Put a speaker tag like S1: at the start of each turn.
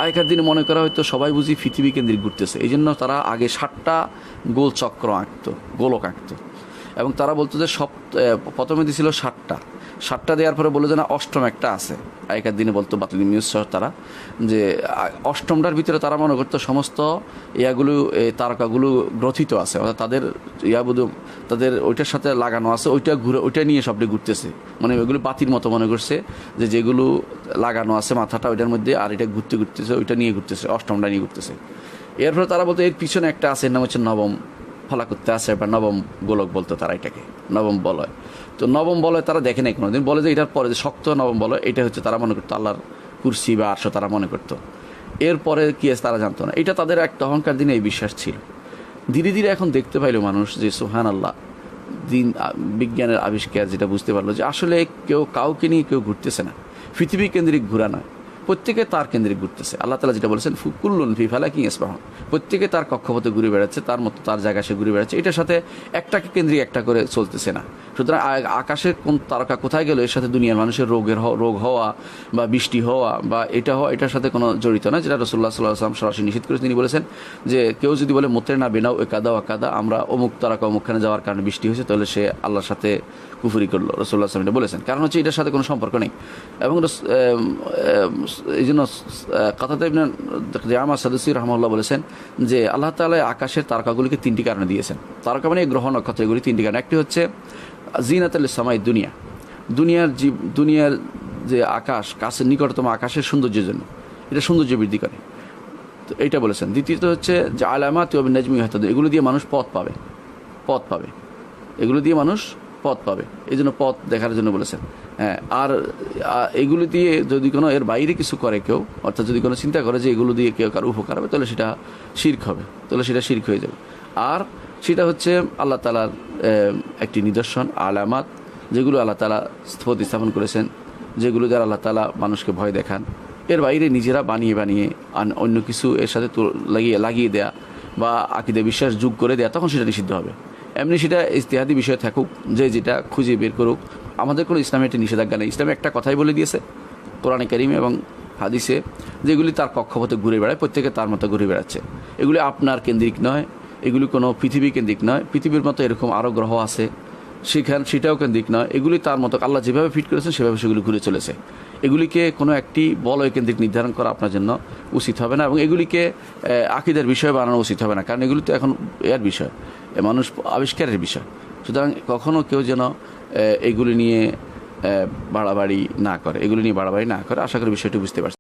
S1: আগেকার দিনে মনে করা হয়তো সবাই বুঝি পৃথিবী কেন্দ্রিক ঘুরতেছে, এই জন্য তারা আগে 7টা গোল চক্র আঁকতো, গোলক আঁকতো, এবং তারা বলতো যে প্রথমে দিয়েছিল 7টা দেওয়ার পরে বলে যে না অষ্টম একটা আছে। আগেকার দিনে বলতো বাতিল নিউজ সহ তারা, যে অষ্টমটার ভিতরে তারা মনে করতো সমস্ত ইয়াগুলো তারকাগুলো গ্রথিত আছে, অর্থাৎ তাদের তাদের ওইটার সাথে লাগানো আছে, ওইটা নিয়ে সবটি ঘুরতেছে, মানে ওইগুলো বাতির মতো মনে করছে, যে যেগুলো লাগানো আছে মাথাটা ওইটার মধ্যে, আর এটা ঘুরতেছে ওইটা নিয়ে ঘুরতেছে, অষ্টমটা নিয়ে ঘুরতেছে। এরপরে তারা বলতো এর পিছনে একটা আছে, এর নাম হচ্ছে নবম ফলাকুত্তে আছে, বা নবম গোলক বলতো তারা এটাকে, নবম বলয়। তো নবম বলয় তারা দেখে নাই কোনোদিন, বলে যে এটার পরে যে শক্ত নবম বলয় এটা হচ্ছে তারা মনে করতো আল্লাহর কুরসি বা আরশ, তারা মনে করতো। এরপরে কি আছে তারা জানতো না, এটা তাদের একটা অহংকার দিনে এই বিশ্বাস ছিল। ধীরে ধীরে এখন দেখতে পাইল মানুষ যে সুবহানাল্লাহ, বিজ্ঞানের আবিষ্কার যেটা বুঝতে পারলো যে আসলে কেউ কাউকে নিয়ে কেউ ঘুরতেছে না, পৃথিবী কেন্দ্রিক ঘোরা নয়, প্রত্যেকে তার কেন্দ্রিক ঘুরতেছে। আল্লাহ তাআলা যেটা বলেছেন কুল্লুন ফি ফালাকিন ইয়াসবাহুন, প্রত্যেকে তার কক্ষপথে ঘুরে বেড়াচ্ছে, তার মতো তার জায়গায় সে ঘুরে বেড়াচ্ছে, এটার সাথে একটাকে কেন্দ্রিক একটা করে চলতেছে না। সুতরাং আকাশের কোন তারকা কোথায় গেল এর সাথে দুনিয়ার মানুষের রোগ হওয়া বা বৃষ্টি হওয়া বা এটা হওয়া এটার সাথে কোনো জড়িত না, যেটা রাসূলুল্লাহ সাল্লাল্লাহু আলাইহি ওয়াসাল্লাম সরাসরি নিষেধ করেছেন। তিনি বলেছেন যে কেউ যদি বলে মোত্রে না বেনাও একাদা ওয়াকাদা, আমরা অমুক তারকা অমুকখানে যাওয়ার কারণে বৃষ্টি হয়েছে, তাহলে সে আল্লাহর সাথে কুফরি করলো। রাসূলুল্লাহ সাল্লাল্লাহু আলাইহি ওয়াসাল্লাম এটা বলেছেন, কারণ হচ্ছে এটার সাথে কোনো সম্পর্ক নেই। এবং এই জন্য কাতাদা ইবনে দিআমা সাদুসি রাহমাহুল্লাহ বলেছেন যে আল্লাহ তাআলা আকাশের তারকাগুলিকে 3টি কারণে দিয়েছেন। তারকা মানে গ্রহ নক্ষত্র, এগুলি 3টি কারণ। একটি হচ্ছে জিনাতুল সামাই দুনিয়া, দুনিয়ার যে আকাশ, কাছের নিকটতম আকাশের সৌন্দর্যের জন্য, এটা সৌন্দর্য বৃদ্ধি করে, তো এইটা বলেছেন। দ্বিতীয়ত হচ্ছে যে আলামাত ওয়া বিন-নাজমি ইয়াহতাদুন, এগুলো দিয়ে মানুষ পথ পাবে, এগুলো দিয়ে মানুষ পথ পাবে, এই জন্য পথ দেখার জন্য বলেছেন। হ্যাঁ, আর এগুলো দিয়ে যদি কোনো এর বাইরে কিছু করে কেউ, অর্থাৎ যদি কোনো চিন্তা করে যে এগুলো দিয়ে কেউ কারো উপকার হবে, তাহলে সেটা শিরক হবে, তাহলে সেটা শিরক হয়ে যাবে। আর সেটা হচ্ছে আল্লাহ তাআলার একটি নিদর্শন, আলামাত, যেগুলো আল্লাহ তাআলা প্রতিস্থাপন করেছেন, যেগুলো দ্বারা আল্লাহ তাআলা মানুষকে ভয় দেখান। এর বাইরে নিজেরা বানিয়ে অন্য কিছু এর সাথে লাগিয়ে দেয়া বা আকীদা বিশ্বাস যোগ করে দেয়া, তখন সেটা নিষিদ্ধ হবে। এমনি সেটা ইজতিহাদি বিষয় থাকুক, যে যেটা খুঁজে বের করুক, আমাদের কোনো ইসলামে একটি নিষেধাজ্ঞা নেই। ইসলামে একটা কথাই বলে দিয়েছে কোরআনে কারিমে এবং হাদিসে, যেগুলি তার কক্ষপথে ঘুরে বেড়ায়, প্রত্যেকে তার মতো ঘুরে বেড়াচ্ছে। এগুলি আপনার কেন্দ্রিক নয়, এগুলি কোনো পৃথিবী কেন্দ্রিক নয়, পৃথিবীর মতো এরকম আরও গ্রহ আছে সেটাও কেন্দ্রিক নয়, এগুলি তার মতো আল্লাহ যেভাবে ফিট করেছেন সেভাবে সেগুলি ঘুরে চলেছে। এগুলিকে কোনো একটি বলয় কেন্দ্রিক নির্ধারণ করা আপনার জন্য উচিত হবে না, এবং এগুলিকে আকীদার বিষয় বানানো উচিত হবে না, কারণ এগুলি তো এখন এর বিষয়, মানুষ আবিষ্কারের বিষয়। সুতরাং কখনও কেউ যেন এগুলি নিয়ে বাড়াবাড়ি না করে, আশা করি বিষয়টি বুঝতে পারছি।